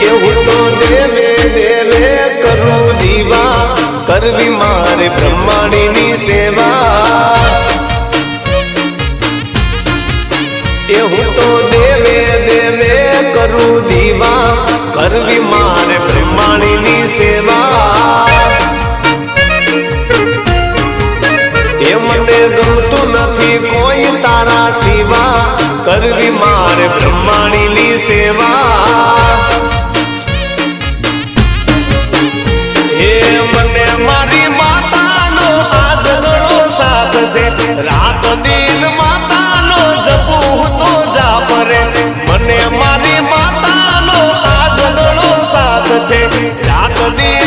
એવું તો દેવે દેવે કરું દીવા કરવી મારે બ્રહ્માણીની સેવા એવું તો દેવે દેવે કરું દીવા કરવી મારે બ્રહ્માણીની સેવા એ મને ગમતું નથી કોઈ તારા સિવા કરવી મારે બ્રહ્માણીની સેવા એ મને મારી માતાનો આજ ઘણો સાથ છે રાત દિન માતાનો જપું તો જાપ રે મને મારી માતાનો આજ ઘણો સાથ છે રાત દિન